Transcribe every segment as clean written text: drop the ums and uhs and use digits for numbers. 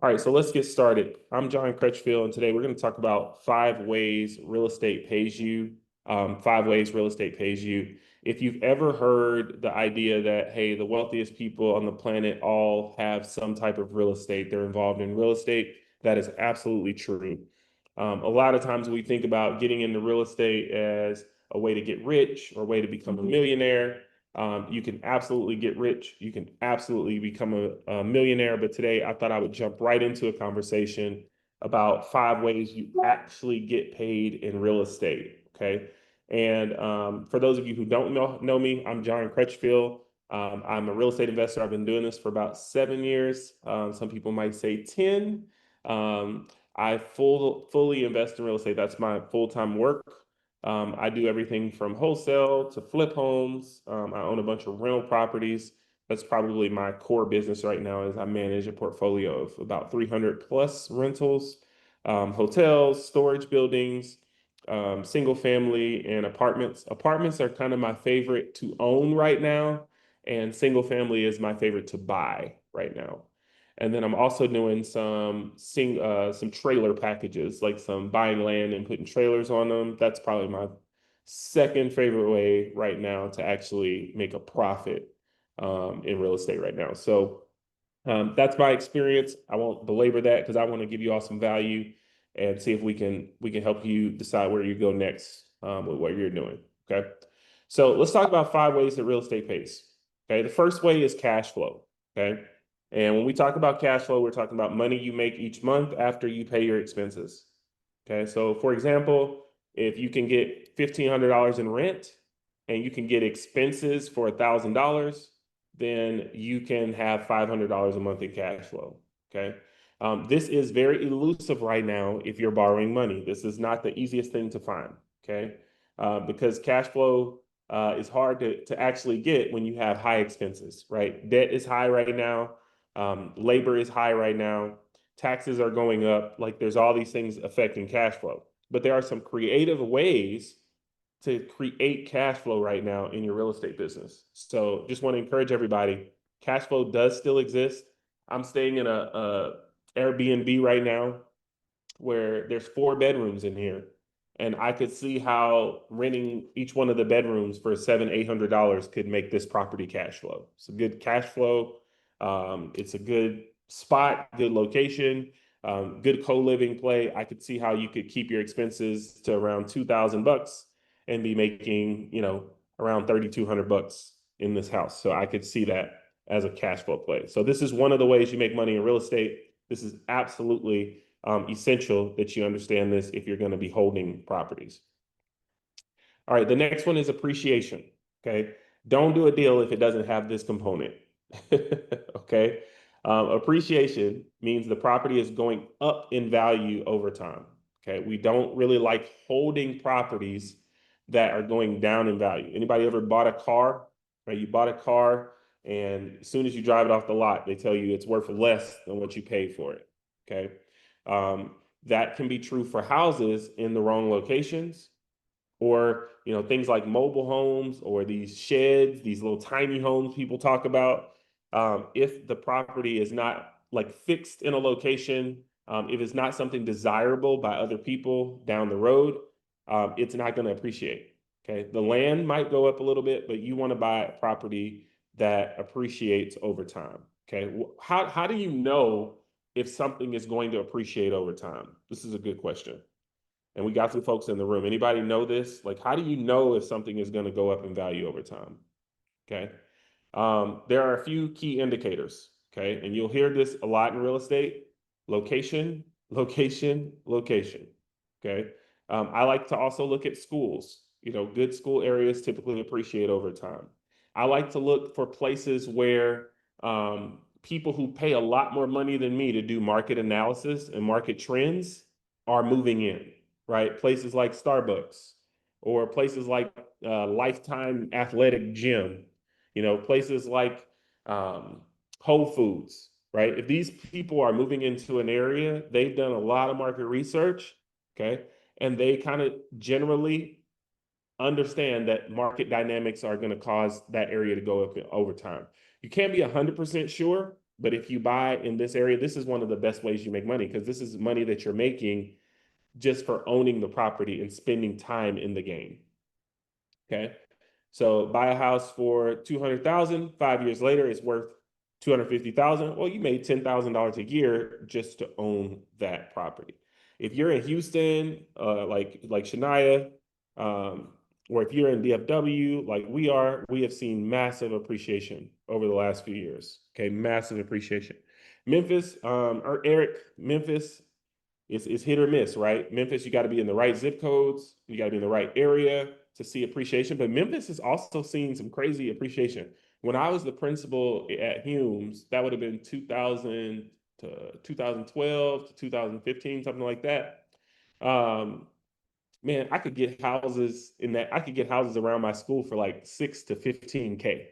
All right, so let's get started. I'm John Crutchfield, and today we're going to talk about 5 ways real estate pays you. 5 ways real estate pays you. If you've ever heard the idea that, hey, the wealthiest people on the planet all have some type of real estate, they're involved in real estate, that is absolutely true. A lot of times we think about getting into real estate as a way to get rich or a way to become a millionaire. You can absolutely get rich. You can absolutely become a millionaire. But today I thought I would jump right into a conversation about 5 ways you actually get paid in real estate. Okay. And for those of you who don't know me, I'm John Crutchfield. I'm a real estate investor. I've been doing this for about 7 years. Some people might say 10. I fully invest in real estate. That's my full-time work. I do everything from wholesale to flip homes. I own a bunch of rental properties. That's probably my core business right now is I manage a portfolio of about 300 plus rentals, hotels, storage buildings, single family and apartments. Apartments are kind of my favorite to own right now, and single family is my favorite to buy right now. And then I'm also doing some trailer packages, like some buying land and putting trailers on them. That's probably my second favorite way right now to actually make a profit in real estate right now. So that's my experience. I won't belabor that because I want to give you all some value and see if we can help you decide where you go next with what you're doing. Okay. So let's talk about 5 ways that real estate pays. Okay. The first way is cash flow. Okay. And when we talk about cash flow, we're talking about money you make each month after you pay your expenses. Okay. So for example, if you can get $1,500 in rent and you can get expenses for $1,000, then you can have $500 a month in cash flow. Okay. This is very elusive right now if you're borrowing money. This is not the easiest thing to find. Okay. Because cash flow is hard to actually get when you have high expenses, right? Debt is high right now. Labor is high right now. Taxes are going up. Like there's all these things affecting cash flow. But there are some creative ways to create cash flow right now in your real estate business. So just want to encourage everybody, cash flow does still exist. I'm staying in a Airbnb right now where there's 4 bedrooms in here. And I could see how renting each one of the bedrooms for $700-800 could make this property cash flow. It's a good cash flow. It's a good spot, good location, good co-living play. I could see how you could keep your expenses to around $2,000 and be making, around $3,200 in this house. So I could see that as a cash flow play. So this is one of the ways you make money in real estate. This is absolutely essential that you understand this if you're going to be holding properties. All right, the next one is appreciation. Okay, don't do a deal if it doesn't have this component. Okay, appreciation means the property is going up in value over time. Okay, we don't really like holding properties that are going down in value. Anybody ever bought a car? Right, you bought a car, and as soon as you drive it off the lot, they tell you it's worth less than what you paid for it. Okay, that can be true for houses in the wrong locations, or things like mobile homes or these sheds, these little tiny homes people talk about. If the property is not like fixed in a location, if it's not something desirable by other people down the road, it's not going to appreciate. Okay, the land might go up a little bit, but you want to buy a property that appreciates over time. Okay, how do you know if something is going to appreciate over time? This is a good question. And we got some folks in the room. Anybody know this? Like, how do you know if something is going to go up in value over time? Okay. There are a few key indicators. Okay. And you'll hear this a lot in real estate: location, location, location. Okay. I like to also look at schools. Good school areas typically appreciate over time. I like to look for places where people who pay a lot more money than me to do market analysis and market trends are moving in, right? Places like Starbucks or places like Lifetime Athletic Gym, places like Whole Foods, right? If these people are moving into an area, they've done a lot of market research, okay? And they kind of generally understand that market dynamics are going to cause that area to go up over time. You can't be 100% sure, But if you buy in this area, this is one of the best ways you make money because this is money that you're making just for owning the property and spending time in the game. Okay. So buy a house for 200,000, 5 years later, it's worth 250,000. Well, you made $10,000 a year just to own that property. If you're in Houston, like Shania, or if you're in DFW, like we are, we have seen massive appreciation over the last few years. Okay, massive appreciation. Memphis, or Eric, Memphis is hit or miss, right? Memphis, you got to be in the right zip codes, you got to be in the right area to see appreciation. But Memphis has also seen some crazy appreciation. When I was the principal at Humes, that would have been 2000 to 2012 to 2015, something like that. Um, Man, I could get houses in that. I could get houses around my school for like 6 to 15K.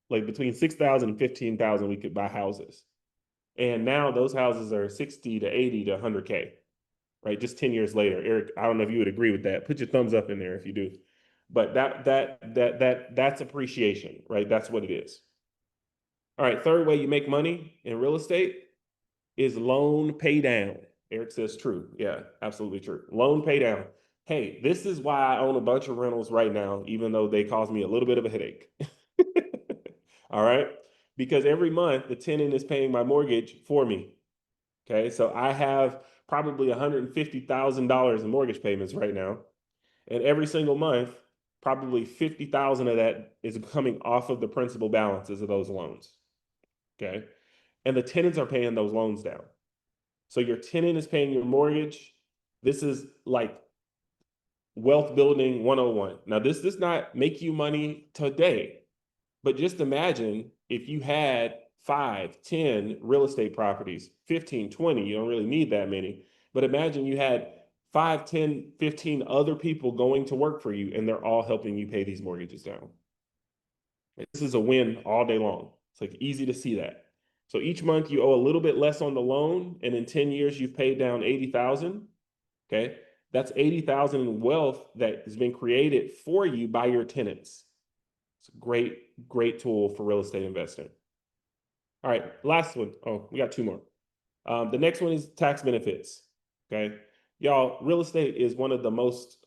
Like between 6,000 and 15,000, we could buy houses. And now those houses are 60 to 80 to 100K, right? Just 10 years later. Eric, I don't know if you would agree with that. Put your thumbs up in there if you do. But that's appreciation, right? That's what it is. All right, third way you make money in real estate is loan pay down. Eric says true. Yeah, absolutely true. Loan pay down. Hey, this is why I own a bunch of rentals right now, even though they cause me a little bit of a headache. All right. Because every month the tenant is paying my mortgage for me. Okay. So I have probably $150,000 in mortgage payments right now. And every single month, probably 50,000 of that is coming off of the principal balances of those loans. Okay. And the tenants are paying those loans down. So your tenant is paying your mortgage. This is like wealth building 101. Now, this does not make you money today, but just imagine if you had 5, 10 real estate properties, 15, 20, you don't really need that many, but imagine you had 5, 10, 15 other people going to work for you and they're all helping you pay these mortgages down. This is a win all day long. It's like easy to see that. So each month you owe a little bit less on the loan, and in 10 years you've paid down 80,000. Okay. That's 80,000 in wealth that has been created for you by your tenants. It's a great tool for real estate investing. All right, last one. Oh, we got two more. The next one is tax benefits. Okay. Y'all, real estate is one of the most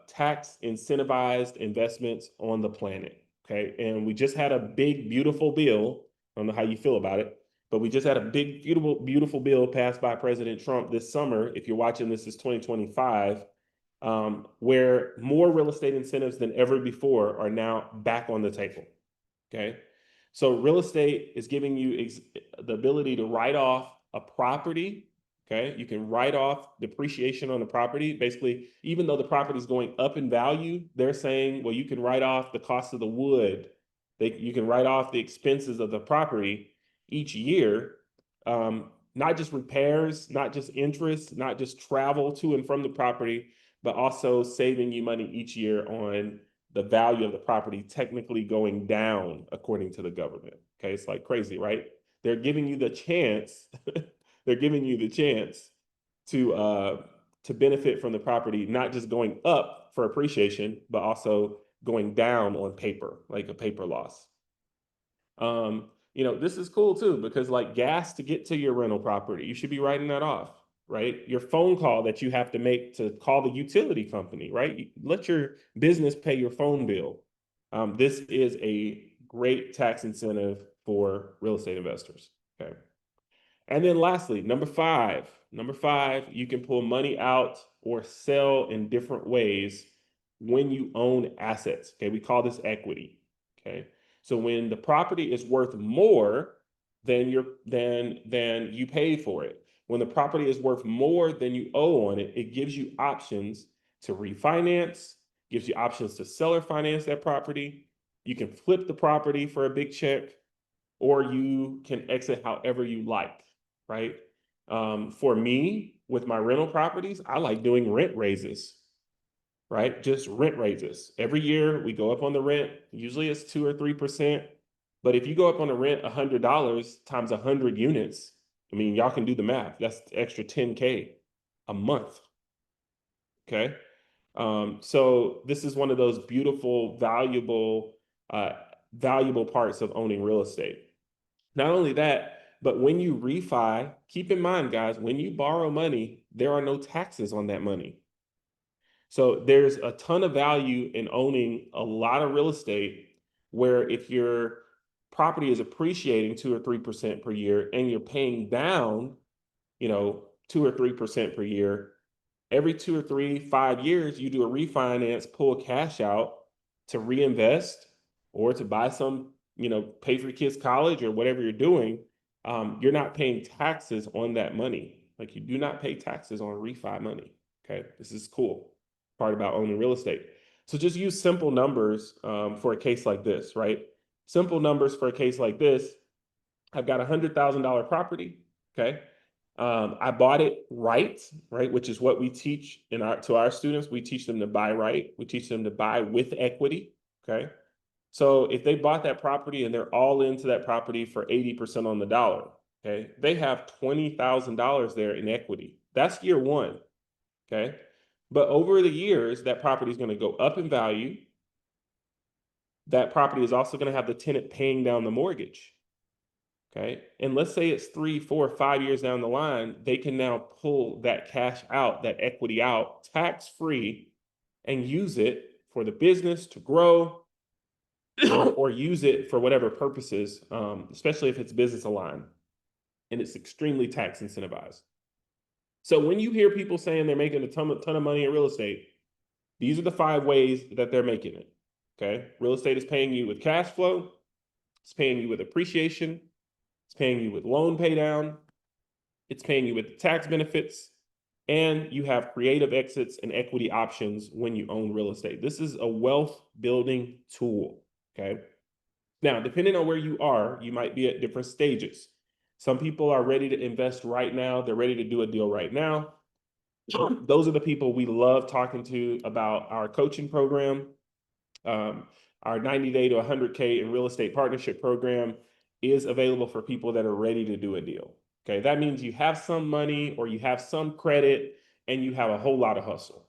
tax incentivized investments on the planet. Okay. And we just had a big, beautiful bill. I don't know how you feel about it, but we just had a big, beautiful bill passed by President Trump this summer. If you're watching this, is 2025, where more real estate incentives than ever before are now back on the table. Okay. So real estate is giving you the ability to write off a property. Okay. You can write off depreciation on the property. Basically, even though the property is going up in value, they're saying, well, you can write off the cost of the wood. You can write off the expenses of the property each year. Not just repairs, not just interest, not just travel to and from the property, but also saving you money each year on the value of the property technically going down according to the government. Okay, it's like crazy, right? They're giving you the chance, they're giving you the chance to benefit from the property, not just going up for appreciation, but also going down on paper, like a paper loss. This is cool too, because like gas to get to your rental property, you should be writing that off, right? Your phone call that you have to make to call the utility company, right? Let your business pay your phone bill. This is a great tax incentive for real estate investors. Okay. And then lastly, number five, you can pull money out or sell in different ways when you own assets. Okay. We call this equity. Okay. So when the property is worth more than you paid for it, when the property is worth more than you owe on it, it gives you options to refinance, gives you options to sell or finance that property. You can flip the property for a big check, or you can exit however you like, right? For me, with my rental properties, I like doing rent raises, right? Just rent raises. Every year we go up on the rent. Usually it's 2 or 3%. But if you go up on the rent $100 times 100 units, I mean, y'all can do the math. That's extra 10K a month. Okay. So this is one of those beautiful, valuable parts of owning real estate. Not only that, but when you refi, keep in mind, guys, when you borrow money, there are no taxes on that money. So there's a ton of value in owning a lot of real estate where if your property is appreciating 2 or 3% per year and you're paying down, 2 or 3% per year, every 2 or 3, 5 years, you do a refinance, pull cash out to reinvest or to buy some, pay for your kids' college or whatever you're doing. You're not paying taxes on that money. Like you do not pay taxes on refi money. Okay, this is cool part about owning real estate. So just use simple numbers for a case like this, right? Simple numbers for a case like this. I've got $100,000 property. Okay. I bought it right, which is what we teach to our students. We teach them to buy right. We teach them to buy with equity. Okay. So if they bought that property and they're all into that property for 80% on the dollar, okay, they have $20,000 there in equity. That's year one. Okay. But over the years, that property is going to go up in value. That property is also going to have the tenant paying down the mortgage. Okay. And let's say it's 3, 4, 5 years down the line, they can now pull that cash out, that equity out, tax free, and use it for the business to grow or use it for whatever purposes, especially if it's business aligned and it's extremely tax incentivized. So when you hear people saying they're making a ton of money in real estate, these are the 5 ways that they're making it. Okay. Real estate is paying you with cash flow, it's paying you with appreciation, it's paying you with loan pay down, it's paying you with tax benefits, and you have creative exits and equity options when you own real estate. This is a wealth building tool. Okay. Now, depending on where you are, you might be at different stages. Some people are ready to invest right now, they're ready to do a deal right now. Those are the people we love talking to about our coaching program. Our 90-day to 100K in real estate partnership program is available for people that are ready to do a deal. Okay, that means you have some money or you have some credit and you have a whole lot of hustle.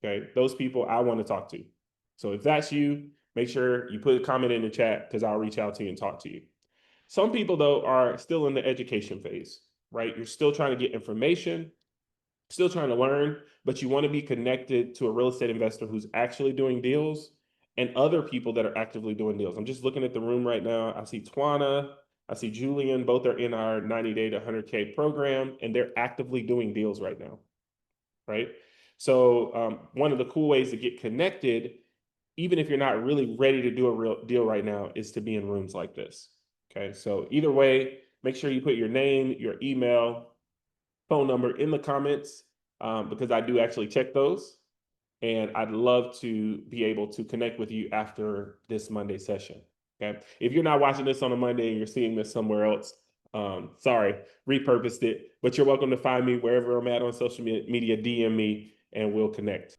Okay, those people I want to talk to. So if that's you, make sure you put a comment in the chat because I'll reach out to you and talk to you. Some people, though, are still in the education phase, right? You're still trying to get information, still trying to learn, but you want to be connected to a real estate investor who's actually doing deals and other people that are actively doing deals. I'm just looking at the room right now. I see Twana, I see Julian, both are in our 90-day to 100K program, and they're actively doing deals right now, right? So one of the cool ways to get connected, even if you're not really ready to do a real deal right now, is to be in rooms like this. Okay, so either way, make sure you put your name, your email, phone number in the comments because I do actually check those. And I'd love to be able to connect with you after this Monday session. Okay. If you're not watching this on a Monday and you're seeing this somewhere else, sorry, repurposed it, but you're welcome to find me wherever I'm at on social media, DM me, and we'll connect.